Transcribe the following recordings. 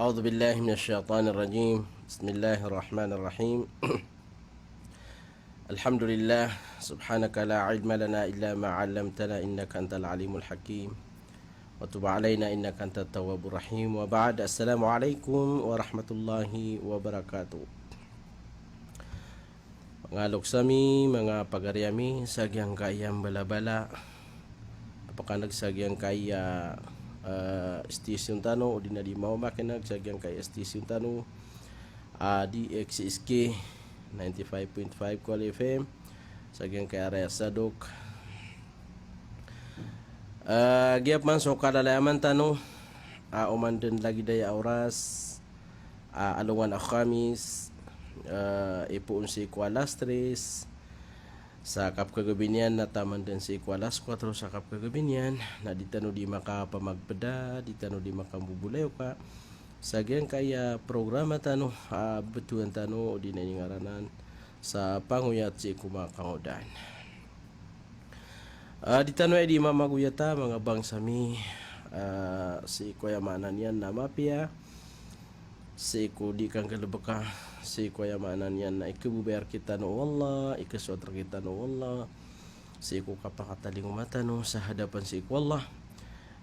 أعوذ بالله من الشيطان الرجيم. بسم الله الرحمن الرحيم. الحمد لله. سبحانك لا علم لنا إلا ما علمتنا إنك أنت العليم الحكيم وتب علينا إنك أنت التواب الرحيم. وبعد. السلام عليكم ورحمة الله وبركاته. Mga luksami, mga pagaryami, sagyang kayang bala-bala, apakah nagsagyang kaya station tano o di na di mau makinag sagyang kaya station tano di XSK 95.5 Kuala FM sagyang kaya area Sadok giap man so kalalaman tano umandan lagi daya oras alungan ako Kamis ipuun si Kuala Stress sa kapkagabinian na taman din si Kualas 4 sa kapkagabinian na ditano di makapamagpada, ditano di makambubulayo ka sa gyan kaya programa tano betuan tano di na ngaranan sa panguyat si kumakangodan ditano ay di mamaguyata mga bangsami si kuyamanan yan na mapia si di kang kalabaka si kuyamanan yan na ikabubayar kita no Allah ikaswatra kita no Allah si ku kapakataling umata no sa hadapan si Allah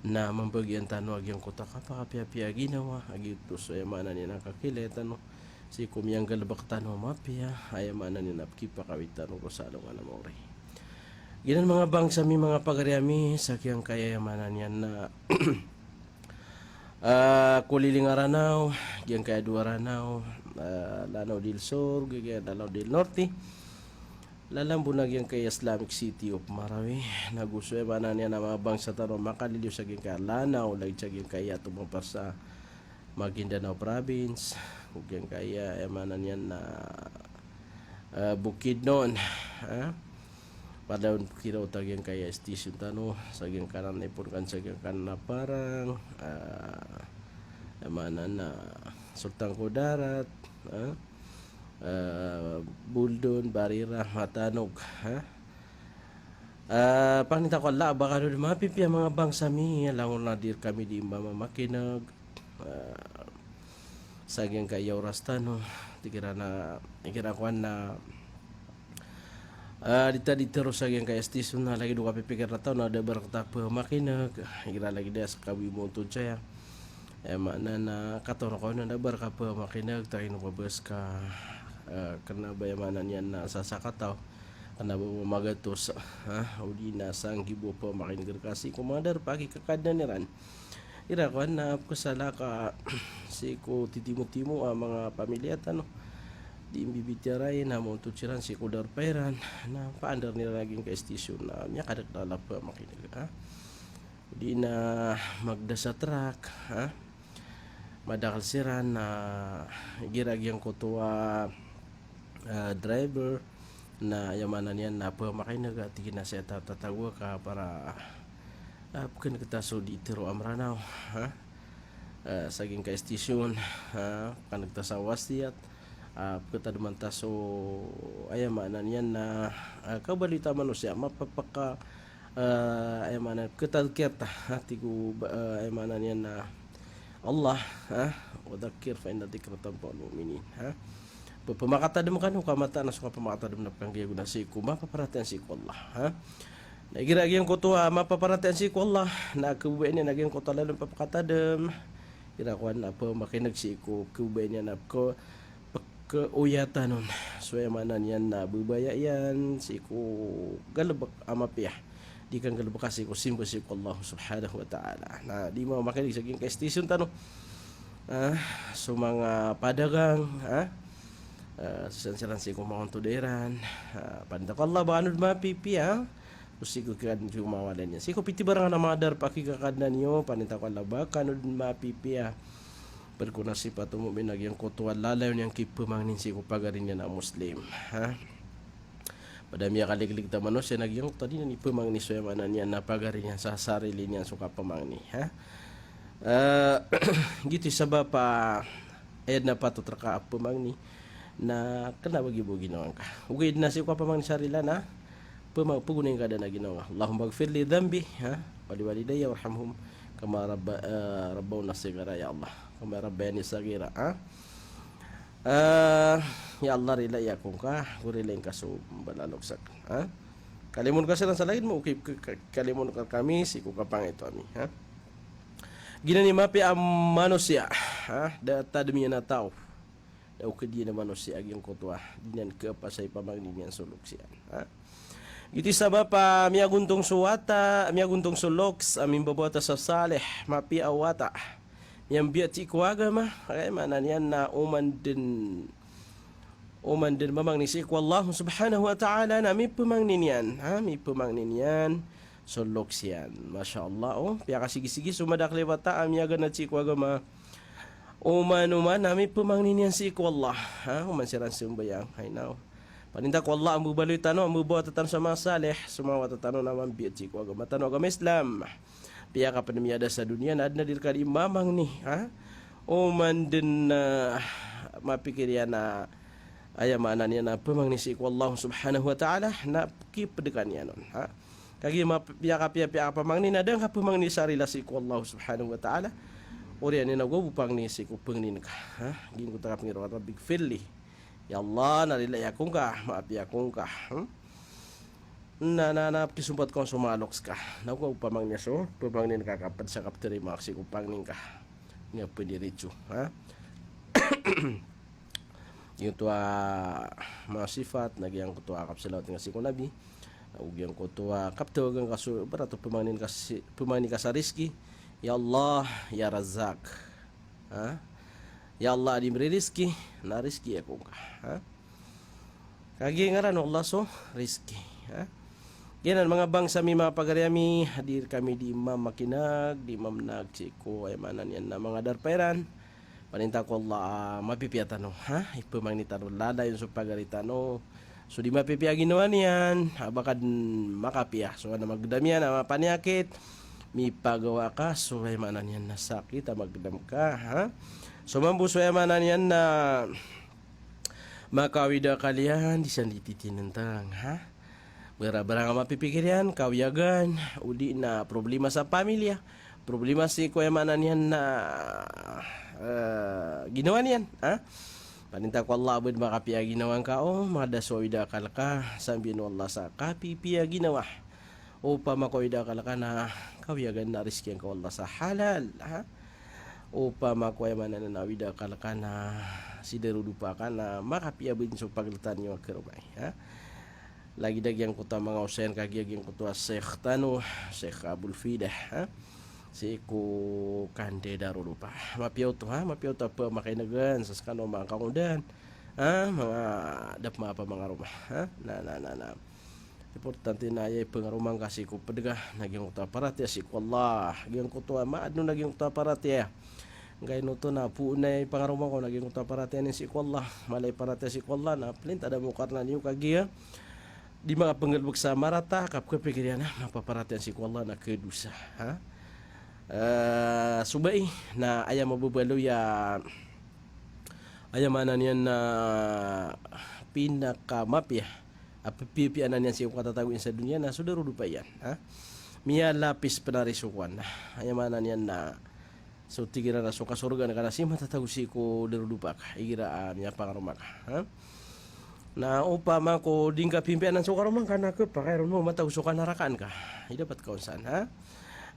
na mambagian tano agyang kota kapakapia-pia ginawa agito so yamanan yan nakakileta no si kumiyang galabak tano mapia ayamanan yan napkipa kawitan no rosalong anamore ginan mga bangsami mga pagaryami sa kiyang kayamanan yan na kuliling aranaw yang kaya dua ranaw Lanao del Sur gaya Lanao del Norte lalambunag yang kaya Islamic City of Marawi nagusoy ba na niya na mga bangsa taro makaliliw sa kaya Lanao lagi sa kaya tumapar sa Maguindanao Province ug yang kaya emanan yan na Bukidnon pada kira utag yang kaya station tano sa yang kanan ipon kan sa yang kanan na parang emanan na Sultan Kudarat Buldon Barira Matanog panita ko la baka do mapipya mga bangsami langon na dir kami di mamakinag sa yang kaya oras tano tikira ko na dita terus lagi yang kayak station na lagi dua pikir na taon ada berkata makinag kira lagi dia sekawi mo to saya makna na katon ko na berkapa makinag tayo no pabes ka kena bayamanan yan na sasakataw kana magatos udi na sang gibo pa makinag kasi kumadar pagi kakadna niran ira ko na kusala ka si ko titimo-timo mga pamilya tano di imbibitiaray na mo tutsiran si kudar pairan na paandar nila naging ka station na niya kadak lalap makinig di na magdasa truck madakal siran na giragyang kutuwa driver na yamanan yan na pa makinig at na siya tatatawa ka para bukan kita so di tiro amranaw saging ka station kanagtasawas diyat kita demanta so ayamanan yan na kabalita manusia mapapaka ayamanan kita kerta hatiku ayamanan yan na Allah wadakir fa inna dzikra tanfa'ul mu'minin pamakatadem kan kamata na suka pamakatadem na kang guna si ku mapaparatian si ku Allah na gira-gira ko to mapaparatian si ku Allah na kubuin niya naging ko talalong papakatadem gira ko na pa makinag si ku kubuin niya na ko keuyatan nun so yamanan yan na bubaya yan si ko galabak amapiyah di kan galabak kasi ko simbo si ko Allah subhanahu wa ta'ala na di mo makinig sa king station tano so mga padagang sansaran si ko mga tuderan panda ko Allah ba ano mapipi si ko kan jumawalan niya si ko piti barang na madar pakikakadnan niyo panita ko Allah ba kanod mapipi berkunasi patumu minagyang kutuan lalaw niyang kipumangnin si kupagarin niya na Muslim padamiya kaliglig tamano siya nagyang tadi na ipumangni so yamanan niya na pagarin niya sa sarili niya suka pamangni gitu sabab pa ayad na patutraka pumangni na kena bagi-bu ginawa ka ugid na si kupamangni sarila na pugunin ka na ginawa Allahumma gfir li dhanbi waliwalidayya warhamhum kama rabbawna sigara ya Allah, kama rabbayani sagira. Ya Allah rila ya kung ka kuriling ka so balaloksak. Kalimun ka silang sa lain mo, kalimun ka kami, siku kapang ito ami. Gina ni mapi ang manusia, data demi na tao. Daw kadi na manusia agyang kutwa, dinan ka pa sa ipamagnin yan soluksyan. Iti sabab pa miaguntong suwata, miaguntong suloks, amin babota sa saleh, mapi awata. Yang biat si kuwaga ma, kaya manan yan na uman din mamang ni si Allah subhanahu wa ta'ala na may pumangnin yan, may pumangnin yan, soloks yan. Masya Allah, piya kasigi-sigi sumadakli wata, amiyagan na si kuwaga ma, uman na may pumangnin yan si Allah, uman siran sumbayang, hay now. Paninta ko Allah ang bubaloy tanong, ang bubuhat tanong sa mga saleh, sumawa tanong naman biat si kuwaga, matanong agam Islam. Piya ka panamiyada sa dunia na adna dir kali mamang ni uman din mapikir yan na ayamanan yan na pemangni si Allah subhanahu wa ta'ala na kipedekan yan nun kagi piya ka pamangni na dang ka pemangni sarila si Allah subhanahu wa ta'ala uriyan na go bupangni si kupengnin ka gin ko takap ngiro rabbik firli ya Allah narila yakong ka maapi yakong ka na kisumpat kong sumaloks ka na ko pamangnya so pamangnin ka kapad sa kapteri maksi ko pangning ka nga pediritsu yung tua mga sifat nagyang ko tua kap salawat nga si ko nabi ugyang ko tua kaptawagan ka so barato pamangnin ka sa rizki ya Allah ya Razak ya Allah di rizki na rizki ako ka kagi ngaran Allah so rizki Ganan mga bangsa mi mga pagaryami, hadir kami di imam makinag, di imam nagsiko ay manan yan na mga darpairan. Paninta ko Allah mapipiyatan no, ipamangnitan no, lada yun sa pagaritano. So di mapipiya ginawa niyan, bakad makapiya. So na magdamian, na mapanyakit, mi pagawa ka, so ay manan yan na sakit, magdam ka. So mambuso ay manan yan na makawida kalian, di sandititinentang, Barang mapipikir yan, kawiyagan, udi na problema sa pamilya, problema si kuya manan yan na ginawa niyan. Paninta ko Allah abad makapiya ginawa ka madasawida kalka, sabihin Allah sa kapipiya ginawa. O pamakoida kalka na kawiyagan na riski ka Allah sa halal. O pamakuya manan na nawida kalka na siderudupa ka na makapiya bin so paglitan nyo kerumay. Lagi dagyang kuta mga usayan kagyaging kuta Sheikh Tanu, Sheikh Abul Fidah, si ku kande darurupa. Mapiyaw to mapiyaw to pa makinagan sa skano mga kaundan, mga dapma pa mga rumah, na. Importante na ay pengarumang kasi ku pedega naging kuta parati si Allah, gyang kuta maadno naging kuta parati. Gay no to na punay pangarumang ko naging kuta parati ni si Allah, malay parati si Allah na plinta da mo karna niyo kagiya. Di mga penggelbuk sa marata kap kepikiran mapaparatian si Allah na kedusa subay na ayam mabubalo ya ayam anan yan na pinakamap ya apipianan yan si katatawin sa dunia na sudah rudupa yan miya lapis penarisukan ayam anan yan na so tigira na so kasurga na kana si matatawin si ko derudupa igira miya pangarumak na upama ko dingka pimpianan so karumang kana ke pakairon mo matausukan narakan ka dapat kaunsan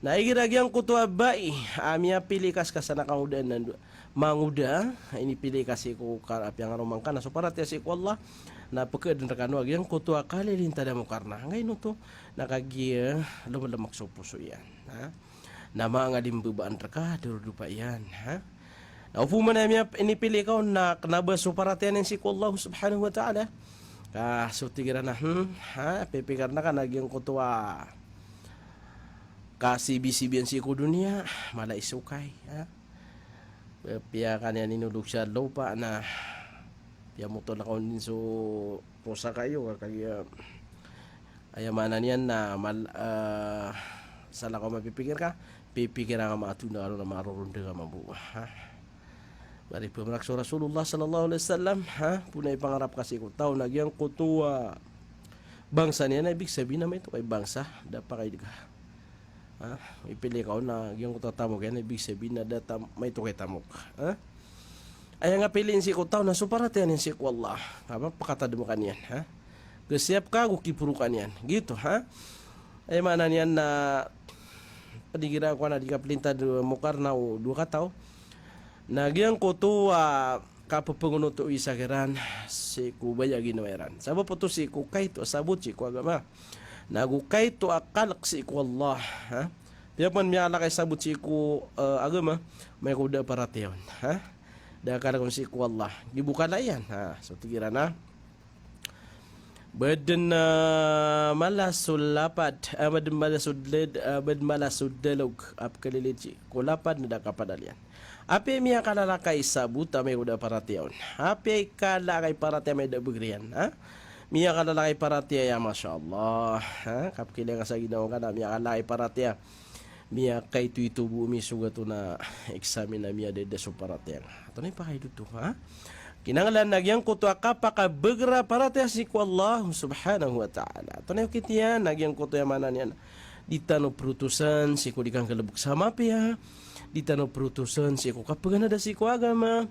na igiragyang kutua bai amia pilih kas kasana kaudan nan manguda ini pilih kasi ko karap yang karumang kana so para si ko Allah na pekeden rekano agyang kutua kali linta da mo karna ngay no to nakagiya lumalamak so puso yan na mga dimbebaan reka durudupa yan na upuman na ini pilih kau na kenaba suparatian yang si Allah subhanahu wa ta'ala so tigira na pipikar na ka nagyang kutua kasi bisibian si ko dunia mala isukay piya kanya ninulog siya lupa na piya mo to na kaunin so pusa kayo kaya ayamanan yan na sala ko mapipikir ka pipikir nga maatuna na marurunda ka mabuha Bari pemerakso Rasulullah sallallahu alaihi wasallam punay pangarap kasi ko tao nagyang kutua bangsa niya na ibig sabihin na may ito kay bangsa dapa kay diga ha, ipili ka na yung tatamok yan ibig sabihin na data may tukay tamok, ha. Ay nga piliin si ko tao na suparatian si ko Allah, apa pakata mo kanyan, ha. Siap ka kipuru kanyan gitu, ha. Ay mana niyan na padigira ko na di ka pelinta mukar na dua ka tao nagyang ko to kapapunguno to isa kiran si kubaya ginaweran sabab po to si kukay to sabot si ko agama nagukay to akalak si ko Allah, ha. Piyapan miyala kay sabot si ko agama may kuda para tiyon, ha. Dakala kung si ko Allah gibuka na yan, ha. So tigira na badan malasul lapad badan malasud dalog ap kalilici ko lapad na kapadalian api miya kalala kay sabuta may udah paratiyon api kalakay paratiya may dabugrian, ha. Miya kalala kay paratiya ya masyaallah, ha. Kapkila nga sa ginawa ka na miya kalakay paratiya miya kay tuito bumi sugato na examen na miya dede so paratiya ato na pa kay duto, ha. Kinanglan nagyang kuto kapaka begra paratiya si ko Allah subhanahu wa ta'ala. Ito na yung kitiyan, nagyang kuto yamanan yan. Di tano prutusan si ko di kang kalabuk sama piya. Di tano prutusan si ko kapaganada si ko agama.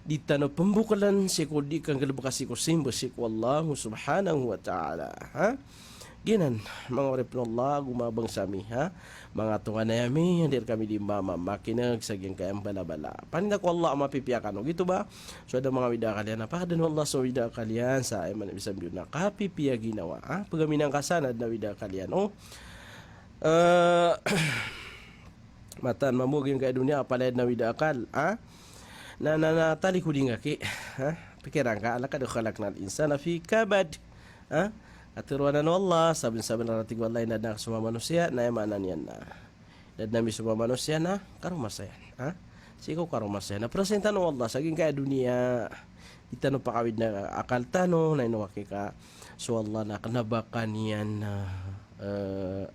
Di tano pembukalan si ko di kang kalabuk si ko simbo si ko Allah subhanahu wa ta'ala, ha. Ginan, mga orip ng Allah, gumabang sa amin, ha. Mga tunga na yami, hindi kami di mama, makinag, sagyang kayang bala-bala. Paninda ko Allah, mapipiyakan, no? Gitu ba? So, ada mga wida kalian, napakadan Allah sa wida kalian, sa ayman ibisam yun na kapipiya ginawa, ha. Pagaminang kasanad na wida kalian, oh. Matan, mamug yung kaya dunia, apalad na wida akal, ha. Natali ko di nga ki, ha. Pikiran ka, alakad o kalak na insan, na fi kabad, ha. Aturuanan Allah, sabin-sabin na nating walay na suma manusia na emanan yan na. Dan nami suma manusia na karumasayan, ha. Siko karumasayan. Na presenta no Allah saging kaya dunia. Itano pakawid na akal tano na inuwaki ka. So Allah na kanabakan yan na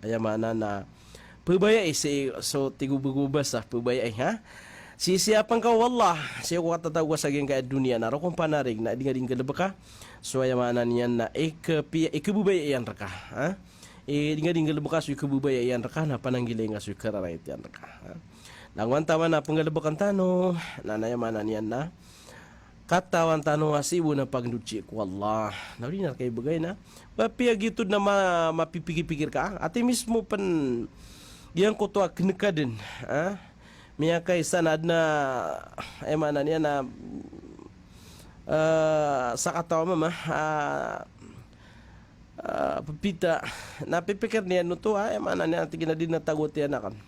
ayamana na pubaya so tigubugubas pubaya ha. Sisiapan ka wallah. Siya ko katatawag saging kaya dunia na kung panarig na dinga ka. So ayamanan yan na ikabubaya yan raka, ha. Dinga bukas ikabubaya yan raka na pananggilay nga suy kararait yan raka, ha. Langwan tama na panggalabakan tano na nayamanan yan na katawan tano nga sibo na pagnuchi ko Allah. Nawin na kay bagay na papiagitod na mapipikir ka ati mismo pan diyan ko to kinekadin, ha. Miya kay sanad na ayamanan yan na sa katawa mama pipita napipikir niya no to, ha. Mana niya tigina din natagot yan akan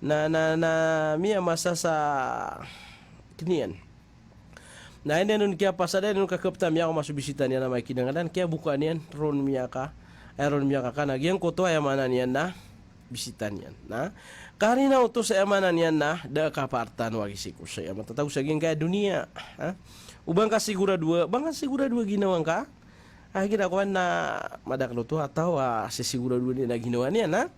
na miya masa sa kinian na ini nun kaya pasada nun kakapta miya ako masubisita niya na may kinangalan kaya buka niyan ron miya ka kanagyan ko to ay mana niyan na bisitan yan na karina uto sa amanan yan na da kapartan wagi si kusay matatawag sa kaya dunia, ha. Ubang ka sigura dua ginawang ka. Ginakuan na madaklo to ataw sigura dua ni na ginawa niya, na.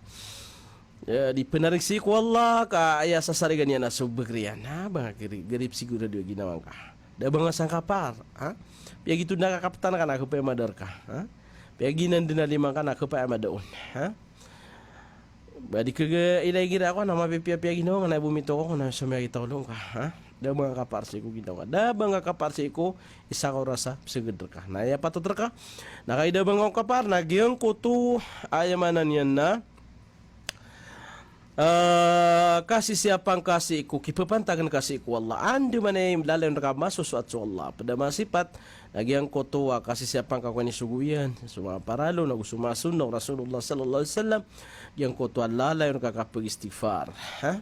Di penarik si ko Allah ka aya sa sarigan niya na subagrian, ha. Bang garip sigura dua ginawang ka. Da bang sangkapar, ha. Piya gitu nakakaptan ka na ko pa madar ka, ha. Piya ginan din na limang ka na ko pa madaon, ha. Badi kaga ilay gira ako na mapipiya ginawa na bumito ko na sumaya itulong ka, ha. Da mga kaparsi ko ginawa. Da mga kaparsi ko isa ko rasa segeder ka. Na ya patut ka. Nakaida bang ko kapar nagyang ko to ayamanan yan na kasih siapang kasih ko kipapantagan kasih ko Allah andi manay lalayon ka masusuat sa Allah pada masipat nagyang ko to kasih siapang ka ni suguyan suma paralo na gusumasun ng Rasulullah sallallahu alaihi wasallam yang ko to lalayon ka kapag istighfar, ha.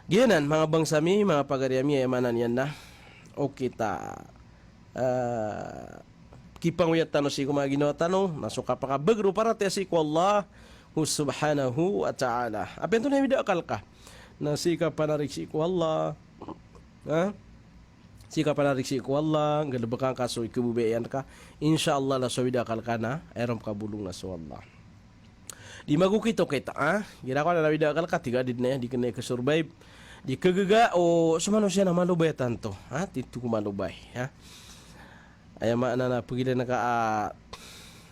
Giyanan, mga bangsami, mga pagariami, ayamanan yan na. O kita, kipang uyat tano si kummga ginawa tano, nasuka pa ka bagro para tiya si ko Allah, subhanahu wa ta'ala. Apa ito na yung akal ka? Na sika panarik si ko Allah, ha? Sika panarik si ko Allah, galabakan ka, so ikububayan ka, insya Allah na so akal ka na, ayram ka bulong na so Allah. Di magukito kita, ha? Ginako na nawida akal ka, tiga din na yan, di ka na survive. Di kagaga o sumano siya na malubay tanto, ha. Tito ko malubay, ha. Ayama na pagilan na ka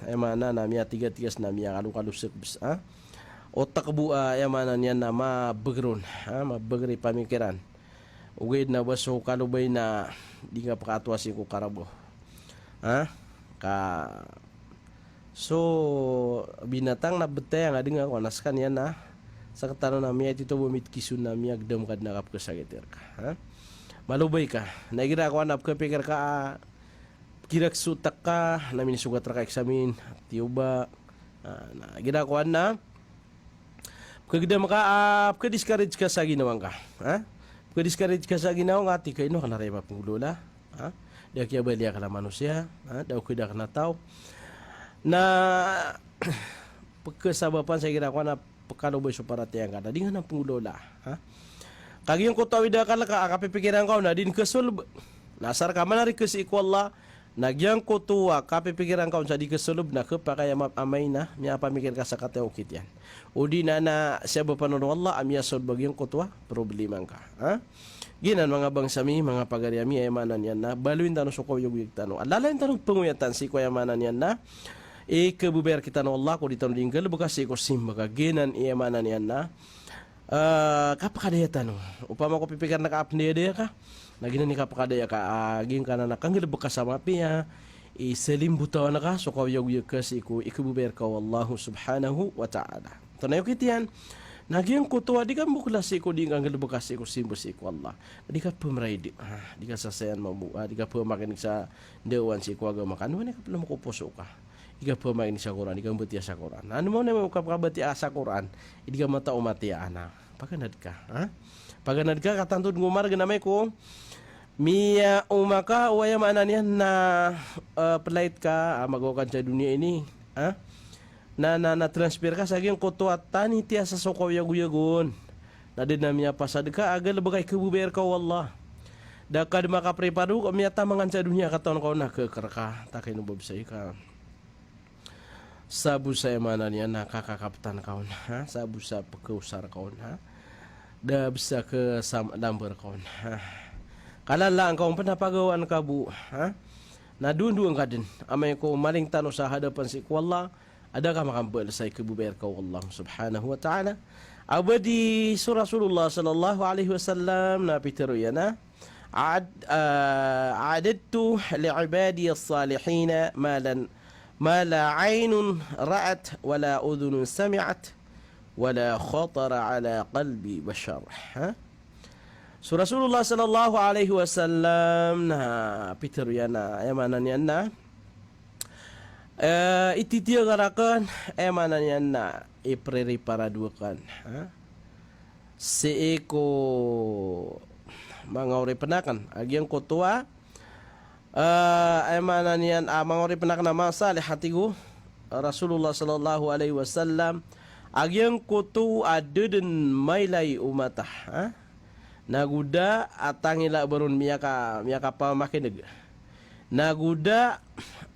ayama na miya tiga-tigas na miya kalu-kalusik, ha. otak bua mana niyan na mabegron, mabegri pamikiran. Ugid na baso kalubay na di nga pakatwa si ko karabo. Ka so binatang na betay nga di nga konas kan yan na sa katano na miya tito bumit kisun na miya agdam kad nakap kasagitir ka. Malubay ka. Nagira ko anap ka pikir ka kirak sutak ka namin sugat ra ka eksamin tiuba na ginakuan na kagda maka discourage ka sa ginawang ka. Discourage ka sa ginawang ati kay no kana rema pungulula. Dia kaya bali ka na manusia, daw kuda ka na tao. Na pagkasabapan sa ginakuan na pagkaluboy so para tiyang kada di nga na pungulula. Kagiyong ko tawid ka kapipikiran ka na din kasulb. Nasar ka manari kasi ikwalla nagyang ko tuwa kapipikiran ka sa di kasulb na kapakaya amay na miya pamikir ka sa kateo kit yan. O di na siya ba panon wala amya sol bagyang ko tuwa problemang ka. Ginan mga bangsami mga pagariami ay manan yan na baluin tanong suko yung tanong. Alalain tanong panguyatan si kuya manan yan na ikabuber kita no Allah ko dito linggal bukas ko simba ka ginan iya manan yan na kapakadaya tanong. Upama ko pipikir na kaapniya daya ka. Naginan ni kapakadaya ka aging ka na nakanggil bukas sa mapiya. Isalim butaw na ka so yung kasi ko ikabuber ka wallahu subhanahu wa ta'ala. Ito na yung kitiyan. Nagyang kutuwa di ka mukla si ko di kang galbukas si ko simbo si ko Allah. Di ka pumray di ka sasayan mabuha, di ka pumakinig sa dewan si ko aga makan. Ano ka pala makupuso ka? Di ka pumakinig sa Quran, di ka butiya sa Quran. Ano mo na makapabatiya sa Quran? Di ka mata umatiya na. Paganad ka, Paganad ka katantod ngumar ganamay ko. Miya umaka waya maanan yan na pelait ka magawakan sa dunia ini, na transfer ka sa agyang koto at tani tiya sa sokaw yaguyagon na din na miya pasad ka agal bagay kabuber ka wallah da ka di makapreparo ka miya tamangan sa dunia katawan ka na kakarka takay nubab sa ika sabu sa emanan yan nakakakaptan ka na sabu sa pagkausar ka na da bisa ke lamber ka na kalalaan ka panapagawan ka bu na dunduang ka din amay ko maling tanong sa hadapan si wallah ada ka makambal sa ikabuber ka Allah subhanahu wa ta'ala. Abadi Rasulullah sallallahu alaihi wasallam na pitero yan A'adadtu li'ibadi as-salihin ma la 'aynun ra'at wa la udhunun sami'at wa la khatara 'ala qalbi bashar. Rasulullah sallallahu alaihi wasallam na pitero yan ayamanan yan na ititiya garakan manan yan na ipreparadukan si eko mga ori penakan agyang kutua manan yan mga ori penakan na masalih hatigo Rasulullah sallallahu alaihi wasallam agyang kutu adeden mailay umatah naguda atangila barun miyaka pamakinig naguda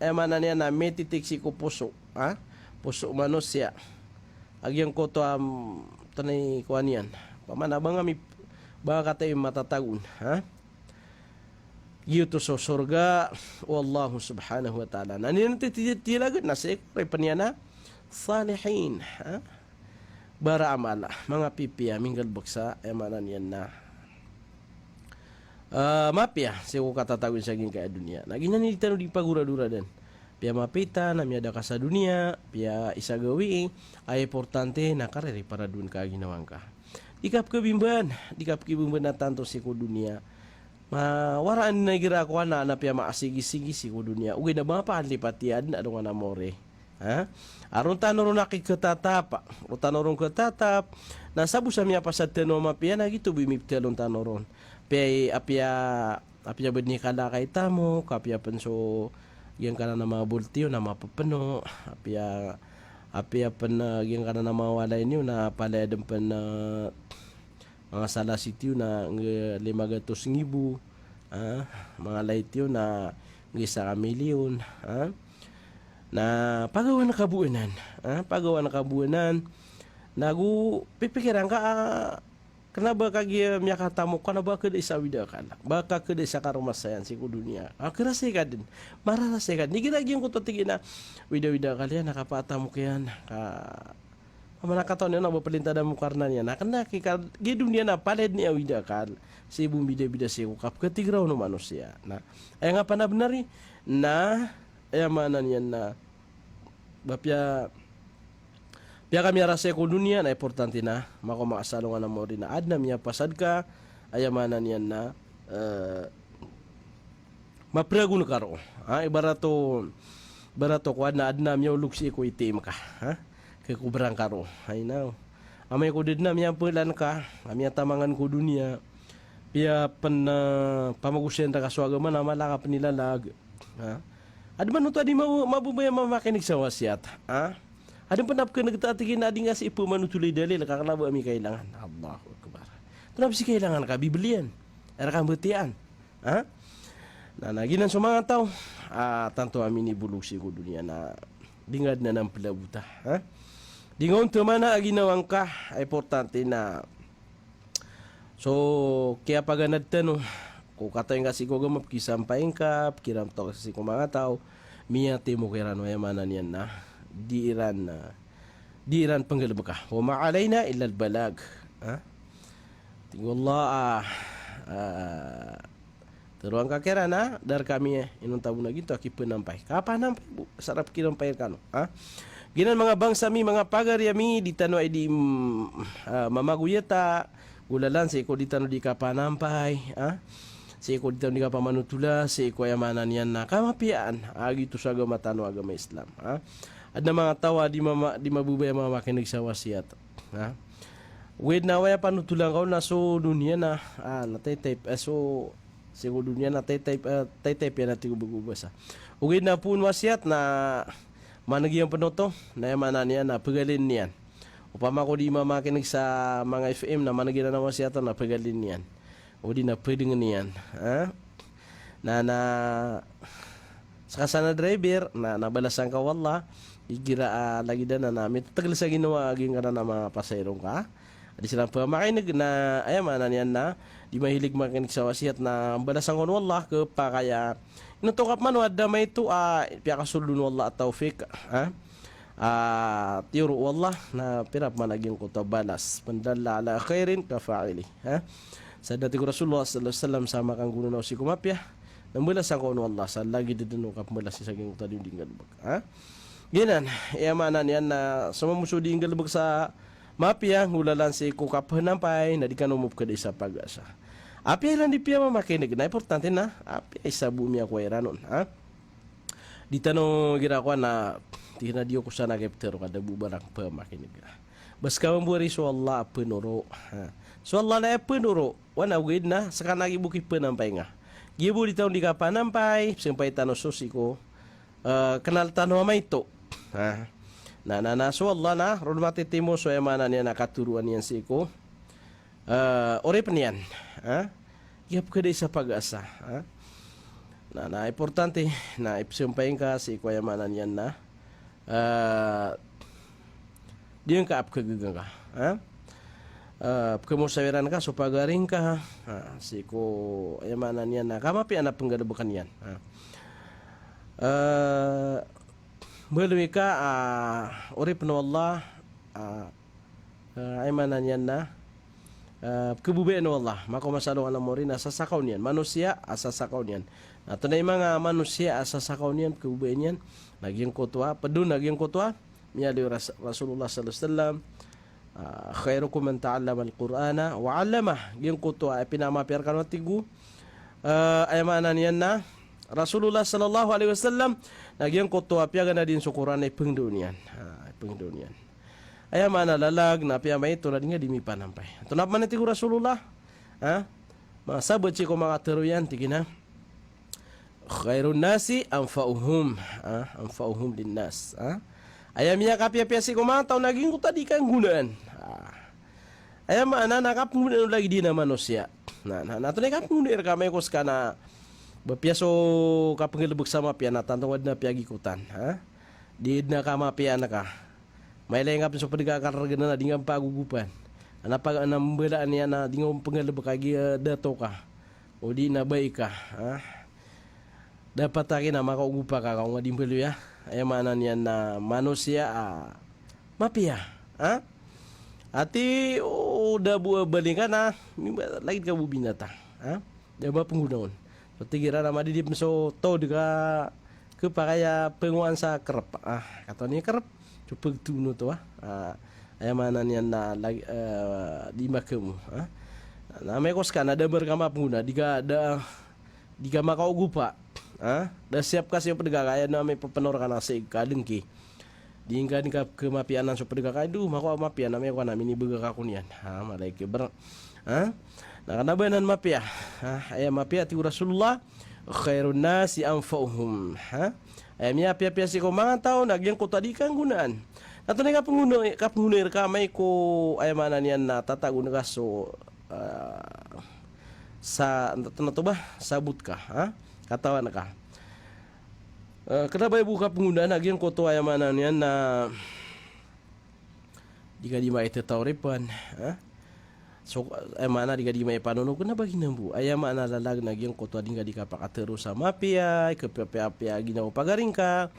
manan yan na metitik si ko puso puso manusia agyang ko to tanay kuan yan pamana bang mi baka tayo matatagun yuto so surga wallahu subhanahu wa ta'ala nanin titilagod na si repanya salihin bara amala mga pipiya minggal baksa manan yan na mapya si ko katatawin sa ging kaya dunia naginan ni tanong di pagura-dura din pia mapita na miada ka sa dunia pia isa gawi ay importante na kareri para dun ka ginawang ka dikap kebimban na tanto si ko dunia waraan na gira ko na pia maasigi-sigi si ko dunia ugay na ba pa lipatian na nga namore aron tanoron nakiketatap tanoron ketatap nasabu sa miya pasad tenoma pia na gitu bimiptelon tanoron apia bedni kala kay tamo kapia penso yang kana na mga bultiyo na mapapano apia pen yang kana na mawalay niyo na paledem pen mga sala sityo na 500,000 mga laytyo na 1 milyon na pagawa na kabuanan nagu pipikiran ka kenapa kagi miya katamu kenapa ke desa wida kana baka ke desa karumasayan si ku dunia akhirase kadin mararase kad ni lagi yang kuto tigina wida kalian nakapatamu kian ka Manakataon niya na mapalintah dan mukarna niya. Na kena kikal di dunia na paled ni awida kal. Si ibu bida-bida si ukap ketigraw no manusia. Na ay nga pa na benari na ay mana niya na bapya pia kami rasa ko dunia na importante na mako maasalungan na mo rin na adna miya pasad ka ay mana niya na mapragun karo. Ibarato kuad na adna miya uluksi ko itim ka. Kaya kubrang karo. Ay now. Amay ko din na miya pulan ka. Miya tamangan ko dunia. Pia pamagusyan ta kaswaga man na malaka panilalag. Ada man ito adi mabubaya mamakinig sa wasiat. Ada panap ka nagtatigin na adi nga si ipo manutuloy dalil. Kakalabo ami kailangan. Allahu Akbar. Ito si kailangan ka bibilian. Era kang betian. Na naginan sa mga tao. Tanto amin ibulusi ko dunia na dingad na ng palabuta. Dingon tumana aginawang ka. Importante na so kaya paganad tanong kung katayin kasi ko gamap kisampayin ka kiram to kasi kung mga tao miya timo kiran wayamanan yan na di iran panggalaba ka wa ma'alayna illa albalag tingullah teruang ka kira na dar kami inong tabu na ginto aki penampay kapanampay sarap kinampay kano ginan mga bangsa mi mga pagaryami di tano ay di mamaguyata ulalan si ko di tano di ka panampay si ko di tano di ka pamanutula si ko yamanan yan na kamapian agi to sa agama tano agama Islam at na mga tawa di mabubay mga makinig sa wasiat wait na waya panutulang ka na so dunia na natay-type so siguro dunia na tay-type yan natin ubag-ubasa wait na po wasiat na managiyang panoto na yamanan yan na pagalin niyan upama ko di mamakinig sa mga FM na managina na wasiatan na pagalin niyan o di na pwedeng niyan sa kasana driver na nabalasan ka wala igira lagi na namin tagal sa ginawa aging ka na mga pasayrong ka di silang pamakinig na ayamanan yan na di mahilig makinig sa wasiat na balasan ko wala pa kaya inutokap man wadda may ito piya kasulun wala at taufik tiro wallah na pirap managing ko balas pandalla ala khairin kafa'ili sa dati ko Rasulullah sallallahu alaihi wasallam sama kang guno si kumapya namula sa ko wallah sa lagi didino kap mula si saging tadi dinggal bag ginan yamanan yan na samamuso dinggal bag sa mapya ngulalan si ko kapanampay na di kanumup ka di sa pag-asa api lang di piya mamakinig na importante na api ay sa bumi ako iranon di tanong gira ko na tinadiyo ko sa nageptero kada bubarang pamakinig bas ka mamburi so Allah penuro so Allah na penuro wana wid na saka nagibuki penampay nga gibu di taon di ka panampay simpay tano susiko kenal tano may to na so Allah na ron matitimo so yamanan niya nakaturuan niyan siko ore penian yap ka sa pag-asa na importante na ipsimpayin ka si kayamanan yan na di yung kaap kagagang ka kamusawiran ka so pagaring ka si ko ayamanan yan na kamapi anak penggadabukan yan balwi ka uri penawallah ayamanan yan na kebubayaan Allah maka masalong alam mo rin asasakaw niyan manusia asasakaw niyan at na yung mga manusia asasakaw niyan kebubayaan niyan naging kutwa padun naging kutwa miyali Rasulullah sallallahu alaihi wasallam khairukum man ta'allama al-Qur'ana wa 'allama yung kutwa ay pinamapir kan watigu ayamanan niyan na Rasulullah sallallahu alaihi wasallam naging kutwa piaga na din sa Quran ay pengdunian ay mana lalag na piya may ito na nga di mi panampay. Ito na man iti ko Rasulullah. Mga sabot si ko mga teruyan tigina. Khairun nasi anfa'uhum linnas. Ayam niya kapya-pya si kumataw naging ko tadi kang gunaan. Ayam mana nakapngunaan lagi di na manusia. Nato na kapngunaan kamay ko ska na bapyaso kapangilabog sama piya na tantawad na piyagikutan. Di na kamapya na ka. May lengap sa pagkakarga na di nga pagugupan. Anapag anambalaan niya na di nga pangalabag kagi dato ka. O di na bay ka. Dapat takin na makaugupa ka kung nga dimbalo ya. Ay manan niya na manusia mapia. Ati udah buah balingan lagi ka bu binatang. Jaba penggunaon. So tigira nama di so to juga ke pakaya penguan sa kerep. Kata ni kerep cupag tuno to ay mana niyan na lagi di makamu. Na may kos kan ada berkama pengguna diga makau gupa. Da siap kasih pedega kaya na may papanor kana sa kalengki. Dingga ni kemapianan so pedega kaya mako mapian na may ko na mini bega kakunian. Malay ke ber. Nah, kana banan mapia. Ay mapia ti Rasulullah khairun nasi anfa'uhum. Ay miya pia si ko mga tao nagyang ko tadi kan gunaan. Nato ni kapengguna ka may ko ay mana niyan na tatagun ka so sa to ba sabut ka katawan ka. Kenapa ibu kapengguna nagyang ko to ay mana niyan na jika di mai tetauripan so ay mana diga di may panono ko na baginambu ay mana lalag nagyang kotwa dinga di kapakatero sa mapia ke ginaw pagaring ka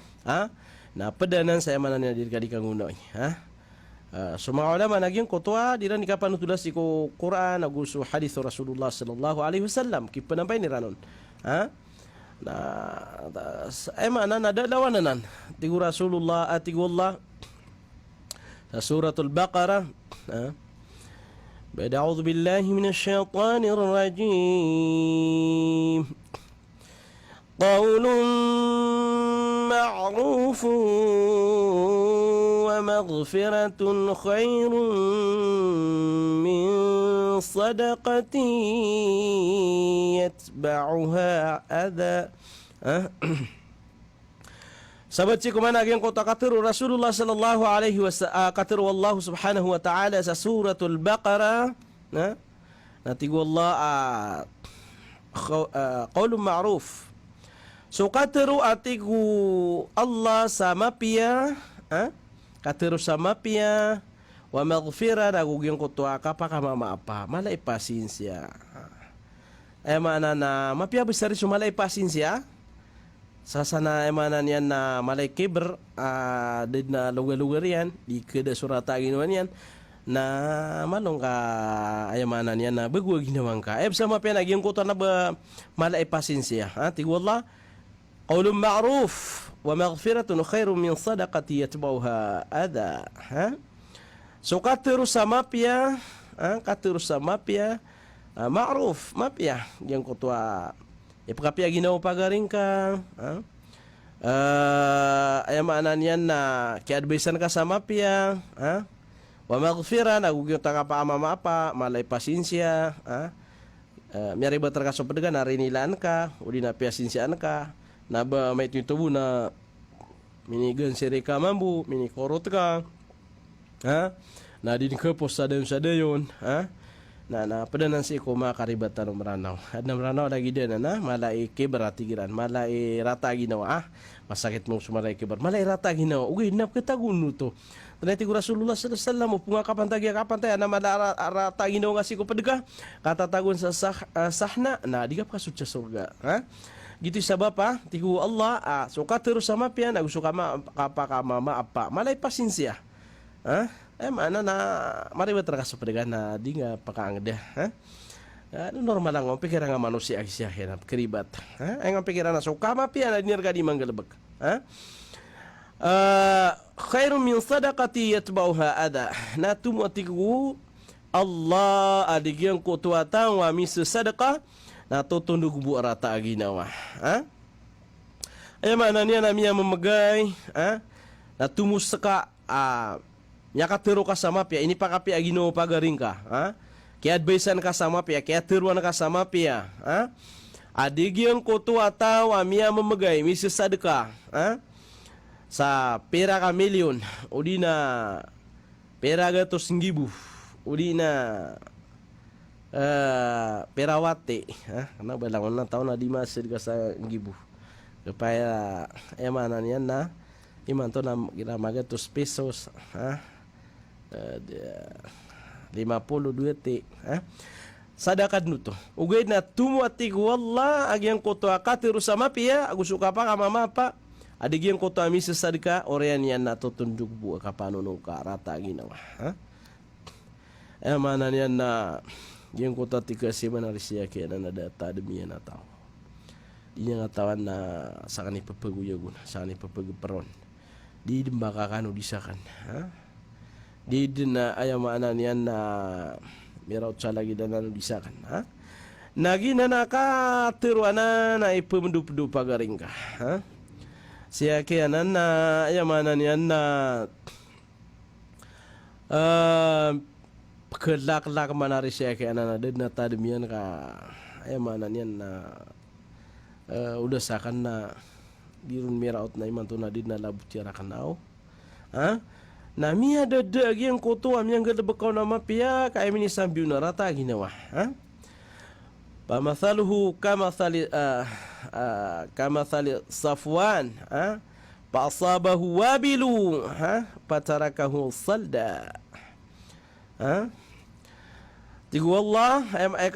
na pedanan saya mana ni diga di kangunoy so mga ulama nagyang kotwa diran di kapanutulas ko Quran agusu hadis Rasulullah sallallahu alaihi wasallam kipanampay ni ranon na ay mana na dalawanan tigu Rasulullah atigu Allah sa suratul Baqarah بعد أعوذ بالله من الشيطان الرجيم قول معروف ومغفرة خير من صدقة يتبعها أذى Sahabat si kumana yang kota katiru Rasulullah sallallahu alaihi wasallam katiru Allah subhanahu wa ta'ala sa suratul Baqarah natigu Allah qaulun ma'ruf so katiru atigu Allah sama pia katiru sama pia wa maghfirah naguging kota kapaka mama apa malay pasinsya mana na mapia besar sumalay pasinsya sasana emanan yan na malay kiber did na lugar-lugar yan di kada surata ginawan yan na malong ka ayamanan yan na bagwa ginawan ka sama pa nagyang kuto na ba malay pasinsya tigu Allah qaulun ma'ruf wa maghfiratun khairun min sadaqati yatbauha adha so katiru sa mapya ma'ruf mapya yang kuto ipakapia ginaw pagaring ka ayamanan yan na kiadvisan ka sa mapia wa maghfira nagugyo ta ka pa mama apa malay pasinsya miyari ba ka so pedega narinilan ka udi na pasinsyan ka na ba may tutubo na minigan siri ka mambu mini korot ka na din ka po sa dayon na pedanan si ko makaribatan meranaw. Adna meranaw lagi din na malai kibar atigiran, malai rata ginawa masakit mo sumalay kibar. Malai rata ginawa. Ugi nap ketagun to. Tanay ti Rasulullah sallallahu alaihi wasallam punga kapan tagi na mala rata ginawa nga si ko pedega. Kata tagun sa sahna na digap ka sa surga. Gitu sabab tigu Allah suka terus sama pian aku suka kapaka mama apa malai pasinsya. Mana na mariba terkas pedega na di nga pakaangda normal lang ang pikiran nga manusia siya hirap keribat ang pikiran na suka mapia na dinirga di manggalabag khairun min sadaqati yatbauha adha na tumatigu Allah adigyan ko tuwatang wa misa sadaqah na tutundog bu rata aginawa ay mana niya na miya mamagay na tumusaka nyakatero ka sa mapia ini pakapi agino pagaring ka kaya advisean ka sa mapia kaya tiruan ka sa mapia adigyan ko to ataw amia mamagay misa sadaka sa pera ka milyon udi na pera gatos ngibu udi na pera wate karena balangon na taon na di masir ka sa ngibu kapaya emanan yan na iman to na ginamaga 2 pesos 50 duit sadakad nuto ugay na tumuatig wallah agyang koto akatiru sa mapia agus suka pa mama pa adigyan koto amisa sadaka orean yan natutundog bu kapano no ka rata ginawa mana niyan na yung kota tika si manarisiya kaya na nadata demiyan na tao. Di niya nga tawan na sa kanil papaguyagun, sa kanil papaguparon. Di din makakano disakan. Ha? Di din na ayamaanan niyan na miraut sa lagi na disakan. Ha? Nagi na nakatiruanan na ipamundup-dup pagaring ka. Ha? Siya kaya na ayamaanan niyan na kelak-lak manari siya kaya na na tademian ka ayamaanan niyan na udah sakan na dirun miraut na iman tu na din na labut tiara kanau. Ha? Na miya dadag yang koto am yang gada bekau nama pia kaya mini sambiu na rata ginawa. Ha? Pamathaluhu kamathali Safwan. Ha? Pa'asabahu wabilu. Ha? Patarakahu salda. Ha? Tigu Allah ay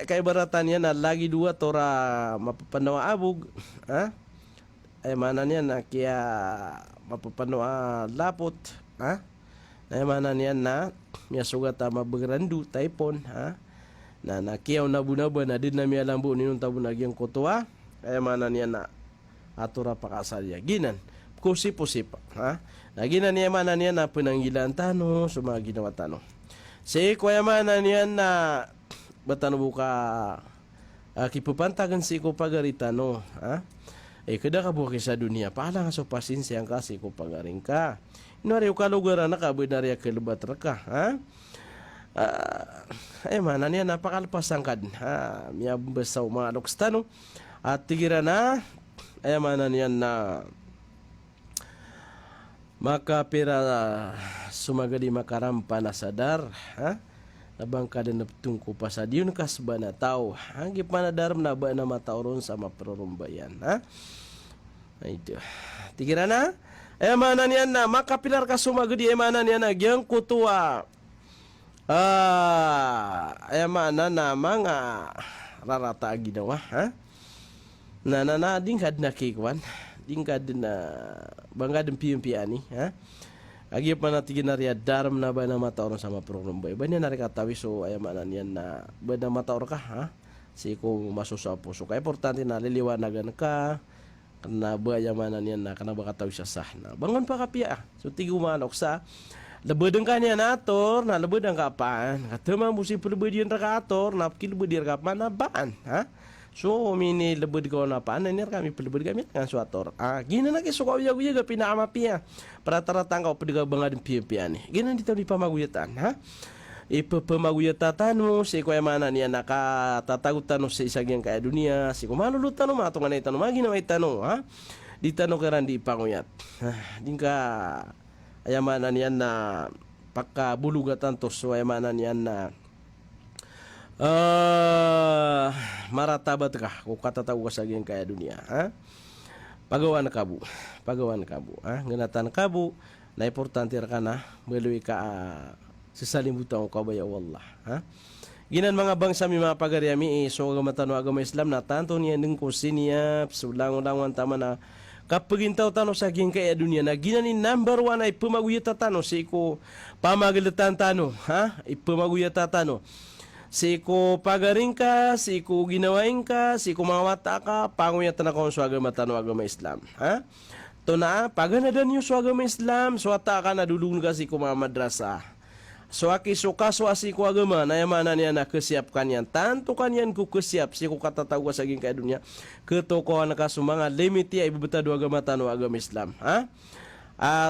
kaibaratannya na lagi dua tora mapapanawa abug. Ha? Ay mana niya na kaya mapapanawa lapot. Ha? Ay mana niya na miya sugat mabagrandu taipon. Ha? Na nakiyaw na bunaba na din na miya lambu ninong tabu nagyang kotoa. Ay mana niya na atura pakasalya. Ginan. Kusip-usip. Ha? Na ginan niya mana niya na penanggilan tano. Suma ginawa tano. Si kuya mana niyan na batano buka kipupantagan si ko pagarita no. Ha? Kada ka buka sa dunia. Paala nga so pasinsya ka si ko pagaring ka. Inwari ka lugar na ka binarya kelebat reka. Ha? Mana niya napakalpasangkad. Ha? Miya besaw mga lokstano. At tigira na. Mana niyan na maka pira sumagadi makarampa na sadar. Ha? Abang kada naptungko pa sa diyon kasba na tao. Hanggi pa na daram na ba na matauron sa maprorumbayan. Ha? Ito. Tigira na. Mana niyan na makapilar ka sumagadi. Mana niyan na gyang kutua. Mana na mga rarata ginawa. Ha? Na dingkad na kikwan. Dingkad na bangga den piyumpiani. Ha? Agi pa natigin na riya daram na ba na mataor sama program ba? Iba niya narikatawi so ayamanan yan na ba na mataor ka. Ha? Si kung masusapo. So kaya importante na liliwanagan ka. Kana ba ayamanan yan na kana ba katawi sa sah na. Bangon pa kapia. So tigumanok sa lebedeng ka niya nator na lebedeng ka apaan. Katama musi pelebedian rakator na kilebedian ka apaan na baan. Ha? So mini lebed ko na paan nir kami pelebed kami kan suator. Gina na kisuka uya ga pinaama pia. Para taratang ka pediga bangad pia ni. Gina dito di pamaguyatan ha. Pamaguyatan mo si ko mana niya nakatatagutan no sa isagyang kaya dunia. Si ko malulutan no matungan na itanong magina may tanong ha. Di tanong karan di panguyat. Dingka ayamanan niya na pakabulugatan to so ayamanan niya na maratabat ka kung katataw ka sa geng kaya dunia. Ha? Pagawan kabu. Ha? Nganatan kabu na importante ka na meluwi ka sisalimutan ko kabaya wallah. Ha? Ginan mga bangsa mi mga pagariami so agamatano agama Islam na tanto niya ng kusiniya sulang-ulangan tama na kapagintaw tano sa geng kaya dunia na ginanin number 1 ay pumaguyata tano si ko pamagalitan tano. Ha? Ipumaguyata tano. Si ko pagaring ka, si ko ginawain ka, si ko mga mata ka, panguyatan ako sa agama tano agama Islam. Ha? To na, paganadan yung sa agama Islam, so ata ka nadulungan ka si ko mga madrasa. So aki so kaso asi ko agama, na yamanan niya na kesiap kanyan. Tanto kanyan ko kesiap, si ko katataw ka sa aging kaya dunya. Ketokohan na kaso mga limiti ay ibabitado agama tano agama Islam. Ha?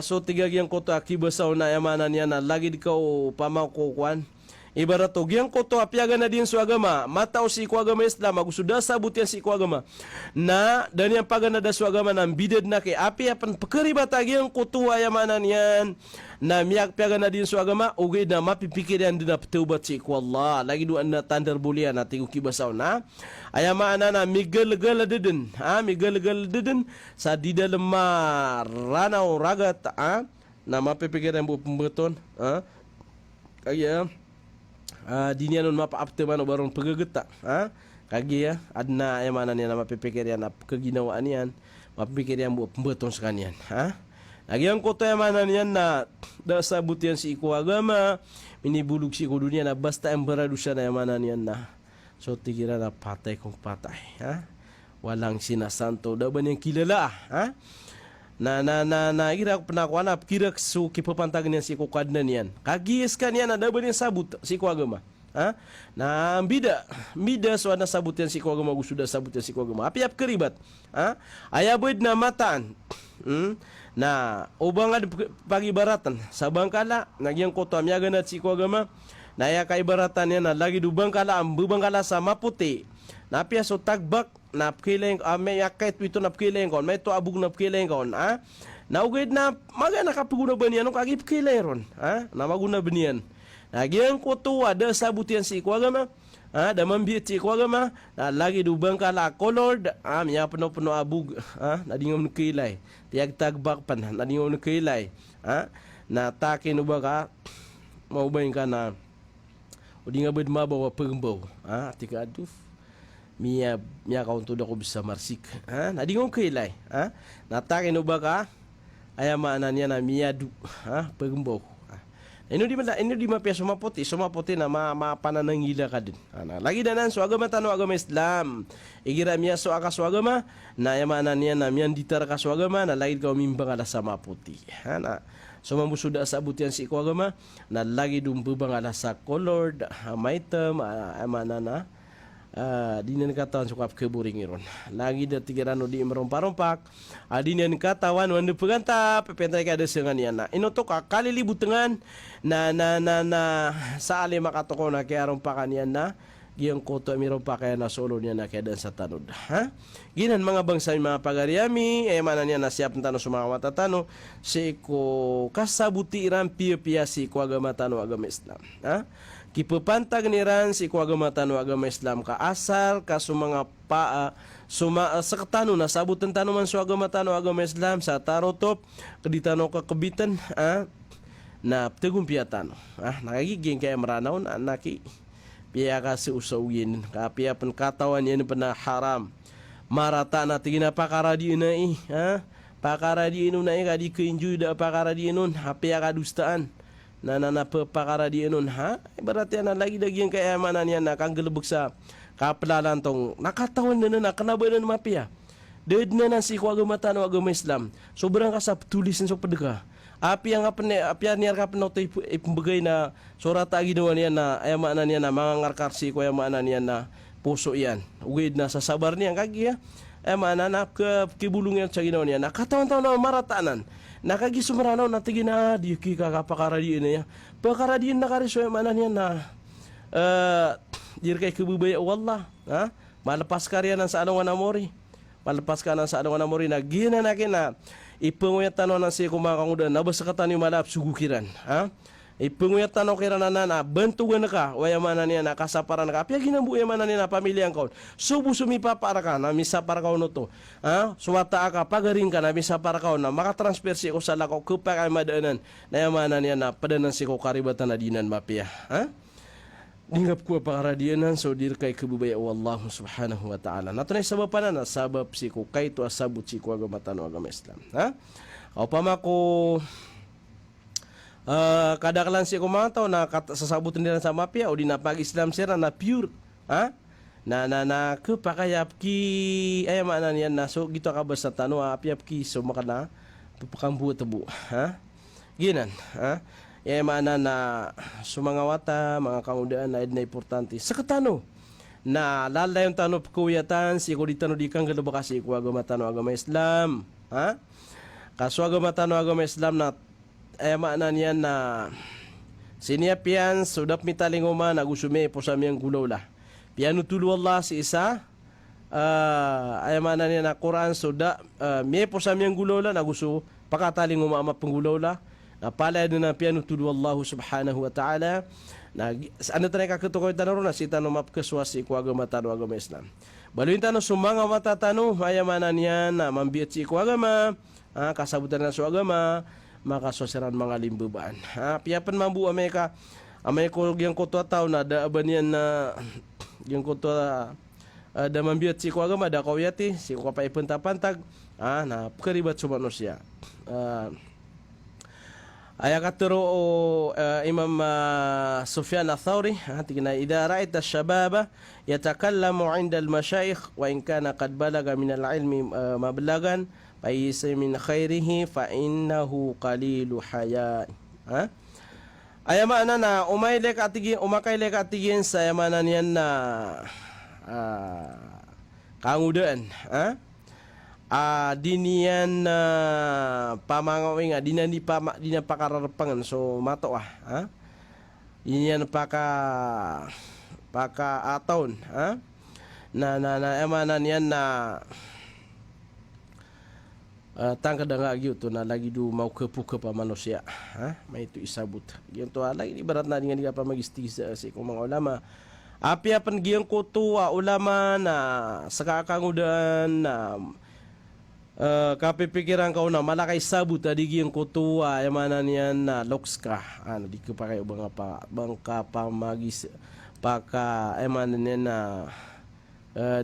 So tigagyang ko to akibasaw na yamanan niya na lagi di ka o pamakukuan. Ibarat to, giyang ko to apyagan na din sa agama, mataw si ko agama Islam, sudah sabut yan si ko agama. Na, dan yang pagan na da sa agama na bidad na kay api apan pagkaribata giyang ko to ayamanan yan, na miyak pyagan na din sa agama, ugay na mapipikir yan din na patubat si ko Allah. Lagi doon na tandar bulian na tigo kibasaw na. Ayamanan na migal-gal dedin, migal-gal dedin, sa di dalam maranaw ragat, na mapipikir yan pembeton, kaya, di niya nun mapaapte man o barong pagagata. Ha? Kagi ya, adna ayamanan niya na mapipikir yan na kaginawaan yan, mapipikir yan buong pembeton sa kanyan. Ha? Nagyang ko to ayamanan yan na dasabot yan si iko agama, minibulog si ko dunia na basta ang baradusa na yamanan yan na. So tigira na patay kung patay. Ha? Walang sinasanto daw ba niyang kilala? Ha? Na ira ko panakuan na kira so kipapantag niya si kukad na niyan. Kagiyes ka niya na daw ba niyang sabut si ko agama. Ha? Na mida so na sabut yan si ko agama gusto da sabut yan si ko agama. Api keribat. Ha? Ayabod na mataan. Na ubang pagibaratan sa bangkala nagyang koto amyaga na si ko agama. Na ya kaibaratan niya na lagi dubang kala ang bubangkala sa maputi. Na pia so tagbak napkiling may yakay ito napkiling kon may to abug napkiling kon na ugid na maga nakapuguna ba niyan kag ipkiling ron na maguna benian nagyan ko to ada sabutian si kwagama da mambiet si kwagama na lagi dubang kala colored miya puno abug na dingom kilay tiag tagbak pan na dingom kilay na takin uba ka maubayin ka na udi nga bed mabawa pengbaw tika aduf Mia kaun to ko bisa marsik nadi ngong kilay natakin uba ka aya maanan niya na mia du pagumbaw ini di mapia sumaputi na mapananangila ka din lagi danan so agama tano agama Islam igira mia so aka so agama na aya maanan niya na mian ditar ka so agama na lagi ka mimbang ala sama puti na so mambusuda sa abutian si ko agama na lagi dumbubang ala sa colored maitem amana na dinan katawan sukap keburing iron lagi da tigirano di merompak-rompak dinan katawan wandu peganta pepentai kada sengan yana inotok kali libutengan na sa ali makatoko na kaya rompakan yan na giyang koto mirompak kaya na solo niya na kaya dan sa tanod ginan mga bangsa mga pagariami mana niya na siap tano sumawa matatano si ko kasabuti iran pia si ko agama tano agama Islam kipapantag niran si ko agama tano agama Islam ka asal ka sumanga paa sa katano na sabutan tano man so agama tano agama Islam sa tarotop kaditano ka kebitan na tegum pia tano nakagiging kaya maranaw na naki pia ka si usawin ka pia pen katawan yan pena haram marata na tigina pakara di na pakara di na ka di kinju da pakara di nun pia ka dustaan na pakara di nun berarti na lagi yang kaya mana niya na kang gelebek sa kapelalan tong nakatawan na kanabanan mapia dead na si ko agama tano agama Islam sobrang ka sa tulisan so pedeka api yang api niar ka penoto ipumbagay na surat ginawa niya na ay mana niya na mga ngarkar si ko ay mana niya na puso yan ugid na sa sabar niya kagi ay mana na kibulong yan sa ginawa niya na katawan-tawan na maratanan nakagisumranaw na tigina di kakapakaradiin niya pakaradiin na kariso ay mana niya na dir kay kububaya wallah malapas karya ng sa anong anamori malapas ka ng sa anong anamori na gina na kina ipunguyat tanong ng siya kumakangudan nabasa ka tanong malap sugukiran ipunguyat tanong kira na bentugan na ka waya mana niya na kasaparan na ka apya ginambuya mana niya na pamilya ang kaon subu sumipa para ka na misa para kaon no to suwata ka pagaring ka na misa para kaon na makatransfer siya ko sa lakaw kupak ay madaanan na mana niya na padanan siya ko karibatan na dinan mapya Dingap ko pakaradianan so dir kay kabubaya Allah subhanahu wa ta'ala. Natunay sabab pa na sabab si ko kay to asabot si ko agama tano agama Islam. O pamako kadaklan si ko mantaw na sasabutin nila sa mapya o di na pag Islam sira na pure. Na kapakayap ki ay maanan yan na so gito ka ba sa tano apyap ki so makana papakambu tabo. Ginan. Mana na sumangawata mga kamudaan na na importante sa katano na lalay yung tano kuyatan si ko di tano di kang galaba kasi ko agama tano agama Islam kaso agama tano agama Islam na mana niyan na siniapian sudap mitaling uma nagusume po sa miyang gulaw la piano tulu Allah si isa mana niyan na Quran suda miye po sa miyang gulaw la nagusu pakataling uma penggulaw la napala na piano tudu Allah subhanahu wa ta'ala na ano tayo kakatukoy tanong na si tanong mapkaswasi ko agama tano agama Islam baluin tanong sumanga matatano ayamanan yan na mambiat si ko agama kasabutan na so agama makasosiran mga limbubaan piyapan mambu ameka amay ko yung kuto tao na daaban yan na yung kuto da mambiat si ko agama da kawyati si ko kapay pantapantag na pagkaribat sa manusia Aya katuro Imam Sufyan Ats-Tsauri tigna idza ra'aita asy-syababa yatakallamu 'inda al-masyayikh wa in kana qad balaga min al-'ilmi mablagan fa min khairihi fa innahu qalilu haya. Aya mana na umakailek atigin sa mana niyan na kangudaan dinian pamangawing dinan di pakararpangan so mato dinian paka ataon na emana niyan na tangka nga gitu na lagi du mau kepuke pa manusia may itu isabut gitu lagi ibarat na dengan dia pa magistiza si kung mga ulama api apan giyang kutua ulama na sakakangudan na kapipikiran kau na malakay sabut tadi giyang kutua emana niyan na lokska di kepakai bangka pamagis paka emana niyan na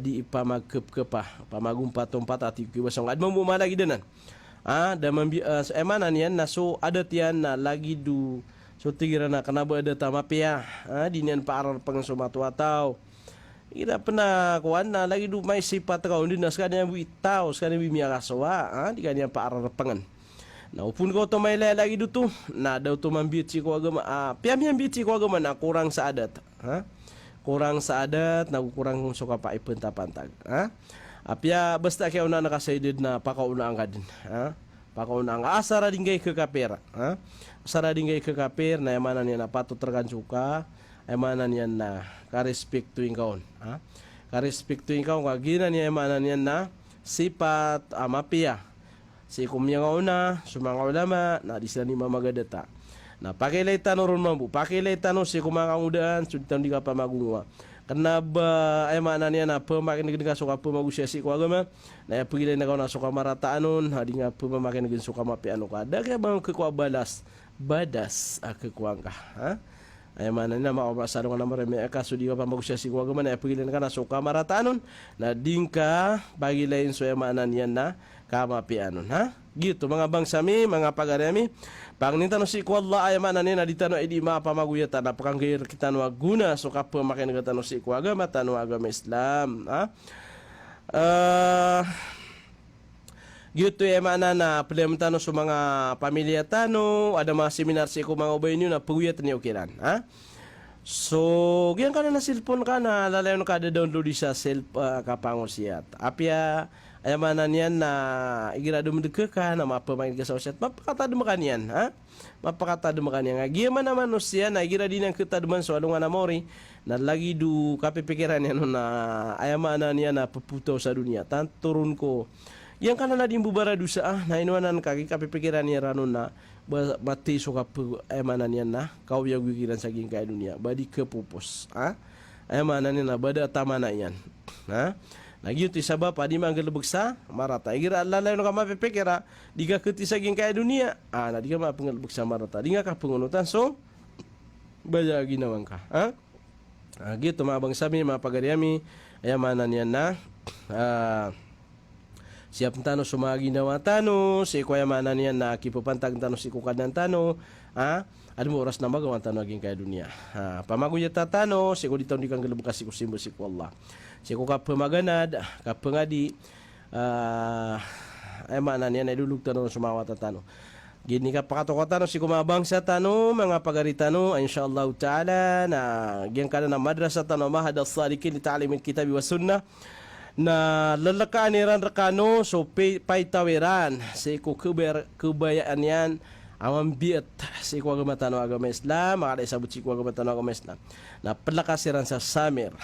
di ipamagkep pamagumpat-umpat ati kiwasong ad mamuma lagi denan da emana niyan na so adat yan na lagi du so tigira na kanaba ada tamapia di niyan paarar pang sumatwataw ira pernah kuan na lagi du may sifat kau din na skanya buitaw skanya bimiakasawa di kanya paarar pangan na upun ko to may lagi du tu na daw to mambit si ko agama piam bit si ko agama na kurang sa adat kurang sa adat na kurang suka pa ipentapantag apya basta kay una nakasaydid na pakauna ang kadin pakauna ang asara dingay ke kapera asara dingay ke kaper na yamana niya na patut terkan suka yamana niya na ka-respectuin kaon ka-respectuin kaon kagina niya yamana niya na sifat amapia si kumya nga una sumanga ulama na di sila ni mamagadata na pakilay tanong ron mambu pakilay tanong si kumakangudaan suditan di ka pa magunga karena ba ay mana niya na pemakin negeri suka pemagusya si ko agama na pagilay na kau na suka marataanon hadi nga pemakin negeri suka mapi anu ka ada kaya bang kekuat badas kekuang ka ay mana niya makapasado nga naman may kaso di ka pa magusya si ko agama na pagilay na ka na suka marataanon na dingka pagilayin so ay mana niya na kamapi anon gitu mga bangsami mga pagarami pang nintano si ko Allah ay mana niya na ditano ay di mapamaguyatan na pakanggir kita no aguna so kapwa makin nagtano si ko agama tano agama Islam gitu ay mana na problem tano sa mga pamilya tano ada mga seminar si ko mga ubay niyo na paguyatan niyo kiran so gian ka na cellphone ka na lalayon ka da download sa kapangosiat apya ay mana niyan na igira dumdeke ka na mapamain ka sa usyat mapakata dumakan yan mapakata dumakan yan giyaman na manusia na igira din ang kita duman so alungan na mori na lagi du kapipikiran yan na ay mana niyan na puputaw sa dunia tanturun ko yang kana na din bubara dusa na inuanan kaki kapipikiran niya ranon na mati so ay mana niyan na kau yang gigiran sa gingkay dunia badi kepupos ay mana niyan na bada tama na yan Lagi itu sabab adi manggil beksa marata. Igira Allah lain kama pepekera diga keti saging kaya dunia. Na diga ma pengal beksa marata. Diga ka pengunutan so baja ginawang ka. Gitu mga bangsami mga pagariami ay mana niyan na siap tano sumagi ginawa tano si kuya mana niyan na kipupantag tano si kukadan tano ada mo oras na magawa tano aging kaya dunia. Pamaguya tatano si ko ditaw di kang galabukas si ko simbo si ko Allah. Si ko kapamaganad kapangadi ay mana niyan ay dulug tano sumawa tatano. Gini ka pakatokotano si kumabang sa tano mga pagaritano insyaallah taala na gian kana na madrasa tano mahad as-salikin li ta'lim al-kitab wa sunnah na lalakaan niran rakano so paitawiran si ko kebayaan yan amang biat si ko agama tano agama Islam makada isabot si ko agama tano agama Islam na pelakasiran sa Samir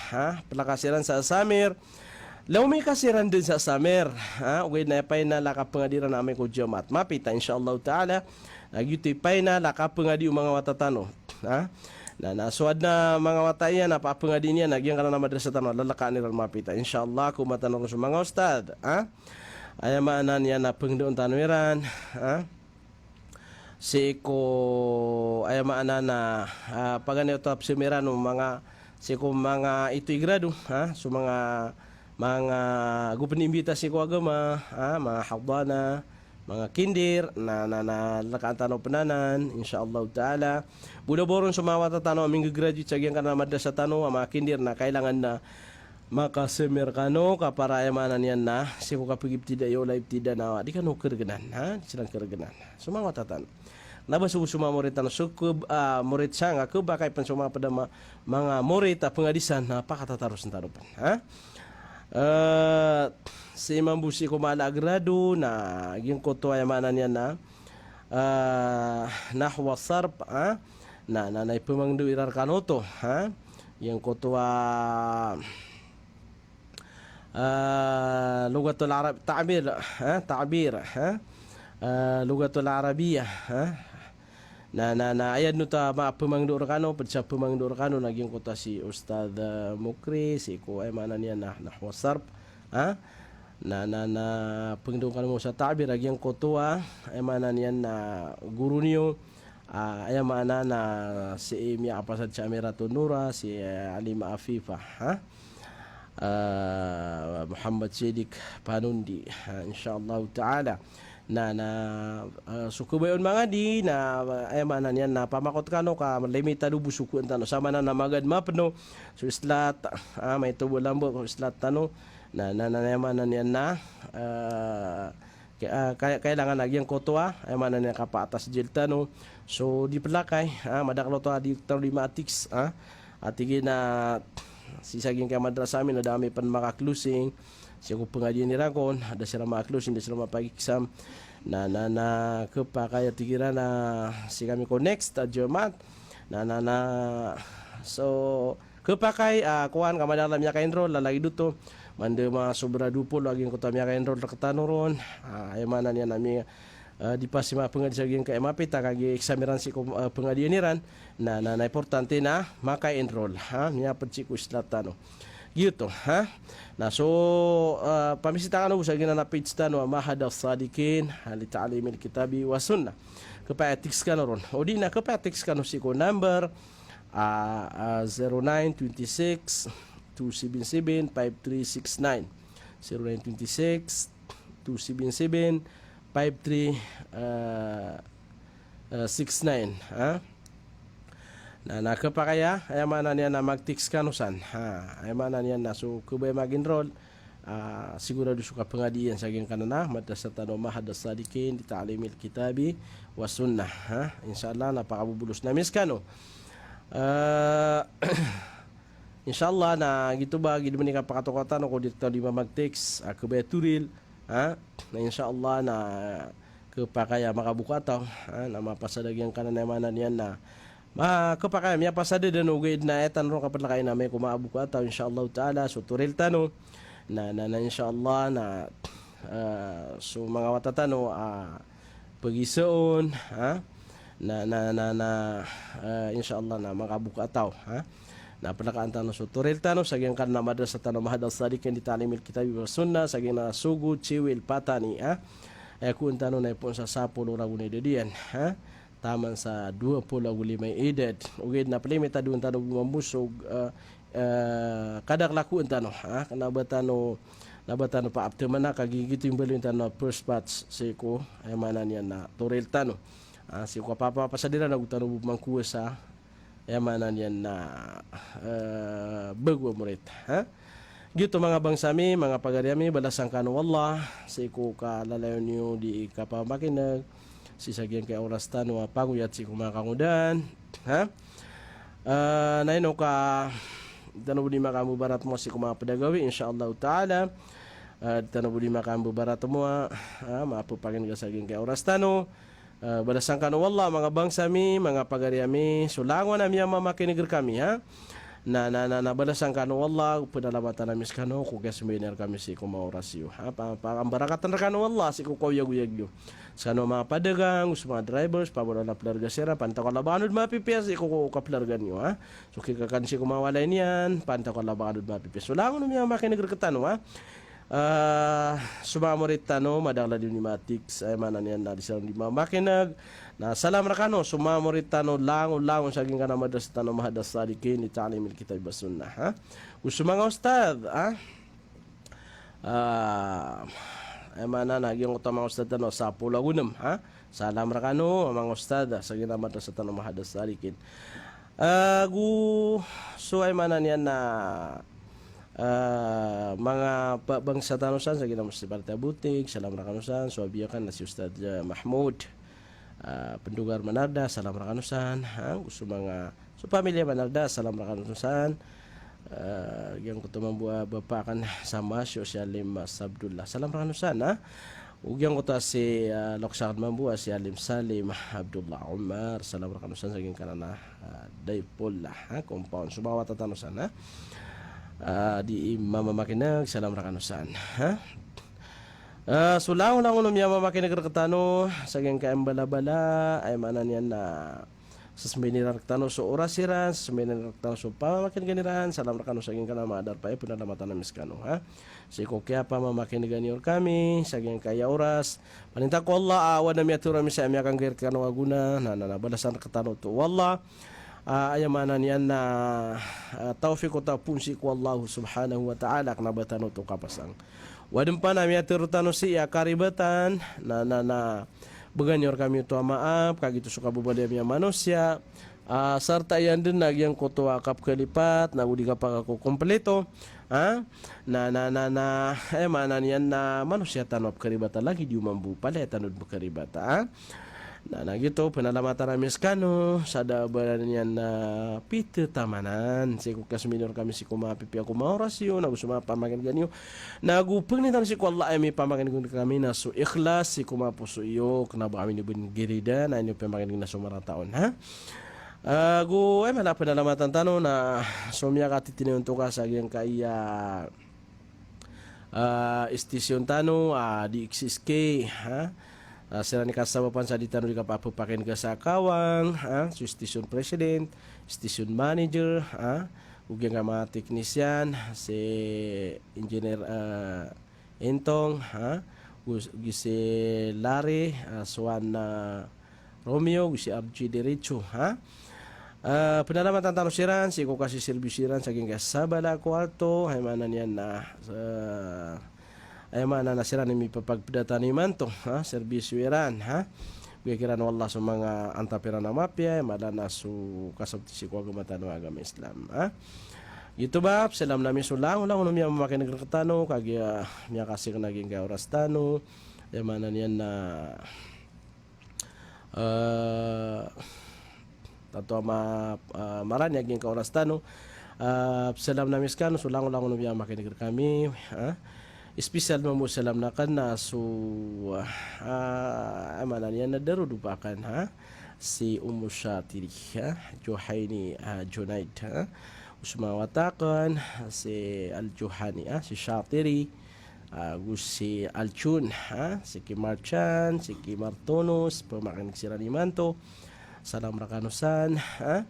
pelakasiran sa Samir law may kasiran din sa Samir ugay na pay na lakapangadiran namin ko jamat mapita insyaallah taala nagyuti pay na lakapangadi mga watatano na nasuad na mga watayan na papangadi niya nagyang kana na madrasa tano lalakaan niran mapita insyaallah kumatanong sa mga ustad ay maanan niya na pangdoon tanwiran si ko ay maanan na pagani utap sumirano mga si ko mga ito'y grado so mga gupanimbita si ko agama mga habana mga kindir lakaan tano penanan insyaallah taala buda-boron sumawa ta tano aming graduate sa gyang kana madrasa tano mga kindir na kailangan na makasemer kano kapara emanan yan na si ko kapigip tidak yo live tidak na di kano kergenan ha silang kergenan sumawa ta tano labas suma murid tan sukub murid sanga ke bakay pan suma pada mga murid ta pengadisan napakatatarus tarupan ha si Imam Busi ko mala grado na yung koto ay manan yan na nahwa sarp ha na pemangdu irar kanoto ha yung koto lugatul arab ta'bir ha lugatul arabiyah ha na ayad no ta pemangdur kano pedsa pemangdur kano naging kota si Ustad Mukri si ko ay manan yan na nahwa sarp ha na pengdung kano mo sa ta'bir agyang kotua ay manan yan na guru niyo ay manan na si Imi Apasad Chamiratul Nura si Alima Afifa ha Muhammad Siddiq Panundi insyaallah taala na sukubayon mga di na ay manan yan na pamakot kano ka limitado busuku tano sama na magad mapno so islat may tubo lambo so islat tano na manan yan na kailangan nagyang kotwa ay manan yan kapatas jil tano so di pelakay madaklo to di limatics atigi na sisaging kay madrasa amin na dami pan maka-closing siya ko pengajian ni Rakon ada sila maka-closing ada sila mapag-exam na kaya tigira na si kami ko next Jumat so kepakai kuan kamadalam nya ka enroll lalagi duto mande ma sobra dupo lagi ko tamya ka enroll rekatanuron ay manan yan nami di pas ma pengadian ka MAP ta kagi eksamiran si ko pengadian niran na importante na maka enroll nya perci ku islatano gitu ha na so pamisita kanu sa gina na page tano mahada sadikin hali ta'limil kitabi wa sunnah kepaetics kanu ron o di na kepaetics kanu si ko number 0926 277 5369 0926 277 5369 ha na nakapakaya ay manan yan na mag-tix kanusan ay manan yan na so kubay mag-enroll sigurado suka pengadian sa geng kanana madrasah tano mahadas sadikin di ta'limil kitabi wa sunnah insyaallah napakabubulus na miskano insyaallah na gitu ba gid man ka pakatokatan ko dito lima mag-tix kubay turil na insyaallah na kapakaya makabuka taw na mapasadagyan kanana manan yan na kapakaya miya pasada dan ugid na etan ro kapag lakay na may kumaabuka taw insyaallah taala so turil tano na insyaallah na so mga watatano pagisoon na insyaallah na makabuka taw na palakaan tano so turil tano saging kan na madrasah tano mahadal sadikin di ta'limil kitabi wa sunnah saging na sugu ciwil patani ay kun tano na ipon sa 10 lagu ni dedian taman sa 25 edad ugid na plimita doon tano bumambusog kadak laku tano nabatano pa after man kagigito yung balon tano first batch si ko ay manan yan na turil tano si ko papapasadira na tano bumangkuwa sa ay manan yan na bagwa murit gito mga bangsami mga pagariami balasang kanu wallah si ko kalalayon niyo di kapamakinag sisagyan kay oras tano paguyat si kumakangudan naino ka tanubudi makamu barat mo si kumapadagawi insyaallah taala tanubudi makamu barat mo maapupagin ka saging kay oras tano balasang kanu wallah mga bangsami mga pagariami sulangon na miya mamakinigir kami na balasang kanu wallah padalamatan namis kanu ko gasminer kami si kumaorasyo pakambarakatan kanu wallah si kukoyag-uyag sano mga padagang mga drivers pabor na plarga sira panta ko labanod mapipiyas iko ko kaplargan nyo so kikakan si kumawalay niyan panta ko labanod mapipiyas so langon niya makinigreketan sumamorit tano madala din ni Matix ay manan yan na disang di makinag na salam rakano sumamorit tano langon saging kana madrasah tano mahadas sadikin di ta'limil kitab wa sunnah mga ustad ay mana nagyang utama ustad tano sa Pulagunam ha. Salam rakano mga ustad sa ginamad sa tano mahadas salikin. Gu so ay mana niyan na mga bangsa tanusan sa ginamos si Parta Butik, salam rakanusan, so abiyakan na si Ustad Mahmud, pendugar Manarda, salam rakanusan, gusto mga so pamilya Manarda, salam rakanusan, yang kutumang buah bapakan sama si Alim Sabdullah, salam rakanusan ha. Ugyang kota si Loksakad Mambuha si Alim Salim Abdullah Umar, salam rakanusan sa ging kanana Daypol ha, compound, sumawa tatanusan ha. Di Mama Makinag, salam rakanusan ha. Sulang lang unom ya Mama Makinag rakatano sa geng kaem bala-bala ay manan yan na sa semenirar rakatano so orasiran, sa semenirar rakatano so pamamakin ganiran, salam rakano sa geng kana maadar pa punalamatan na miskano ha. Si kokya pa mamakin ganior kami sa geng kaya oras paninta ko Allah awan na miatura mi sa amya kang gir kano aguna na balasan rakatano to wallah. Ayamanan yan na taufik ko ta punsi ko Allah subhanahu wa ta'ala knabatan to kapasang wadin pa na miaturutano siya karibatan na beganyor kami to maaf kagito suka bubali miya manusia sarta yan din nagyang ko to akap kalipat na udi ka pa ako kompleto ayamanan yan na manusia tanop karibata lagi di umambu pala tanod karibata na gitu penalamatan amiskano sada baran yan na pite tamanan si kukas minor kami si kumapipi ako maorasyo na gusto mapamakin ganyo nagupeng nitan si ko Allah ay may pamakin kami na so ikhlas si kumapuso iyo kenapa kami ni bun girida na inyo pamakin na sumarang taon ha. Gu ay malapit na lamatan tano na sumya katitinin untuk kasagyan kaya istisyon tano di XSK ha. Sila ni kasabapan sa ditano di kapapapakin ka sa kawang so station president, station manager ugyang nga mga teknisyan si engineer Entong si Larry Swan Romeo si RG Derecho penalaman tantang siran si ko kasi servisiran sa geng kasabala kwarto ay manan yan na ay mana nasiran ni papagpidatan to ha serbisyo iran ha kikiran wallah sa mga antapira na mapya madana su kasabti si ko agama agama Islam ha gitu bab salam nami sulang ulang unom ya mamakin nagkatano kagi miya kasi naging oras tano ay mana niyan na tato maranya ging ka oras tano salam nami skano sulang ulang unom ya makinig kami ha. Espesyal mo salam na kan na so amanan yan na darudupakan ha si Shatiri ha Juhaini Junaid ha usmawatakan si Al-Juhani si Shatiri si Al-Chun ha si Kimarchan si Kimartonos pamakinig sila ni Manto salam rakanusan ha.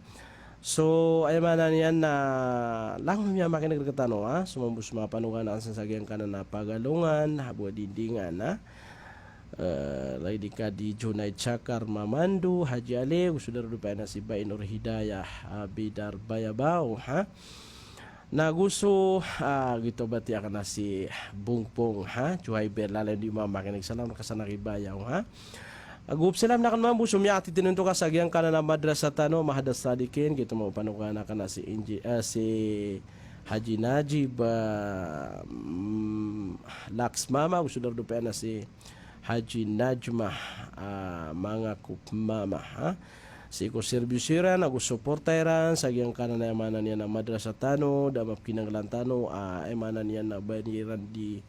So ay manan yan na lang niya makinig katano ha sumambus mga panugan ang sasagyan ka na pagalungan habwa dindingan ha lay di ka di Junay Chakar Mamandu Haji Ali gusto na rin na si Bainur Hidayah Bidar Bayabaw ha na gusto gitu bati akan na si Bungpong ha Juhay Berlalan di makinig salam kasanakibayaw ha. Agup salam na kan mambu sumyati tinunto ka sa giyang kana na madrasa tano mahadas sadikin gitu mo panukana kana si si Haji Najib Laks Mama gusto na rin na si Haji Najma mga kupmama ha si ko servisiran ako suportairan sa giyang kana na emanan niya na madrasa tano damap kinanglan tano emanan niya na baniran di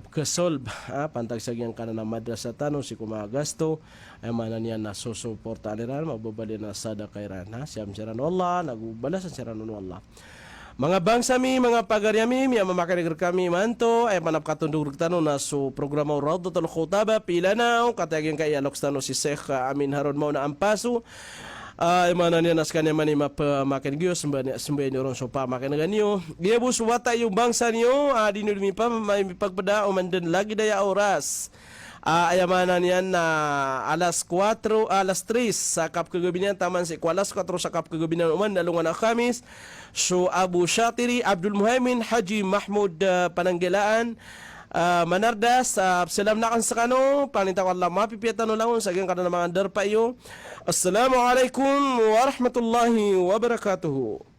kasolb pantag sa giyang kanan na madrasa tano si kumagasto ay manan niya na susuporta aliran mababali na sada kairan ha siyam siran Allah nagubalasan siran Allah mga bangsami mga pagaryami miya mamakanig kami manto ay manap katundog tano na su programa Rawdatul Khutaba pila na katagyan kay aloks tano si Sheikh Amin Harun Mauna Ampasu mana niya nas kanya mani makin giyo sembay niyo ron so pa makin ganyo giyabus wata yung bangsa niyo di niyo pa may pagpada o mandan lagi daya oras ayamanan yan na alas 4 alas 3 sa kap kagabinan taman si alas 4 sa kap kagabinan uman dalungan na Kamis so Abu Shatiri Abdul Muhaimin Haji Mahmud Pananggelaan manardas salam na kan sa kano paninta ko Allah mapipiyatan no lang sa gyang kada mga under pa iyo. Assalamualaikum warahmatullahi wabarakatuh.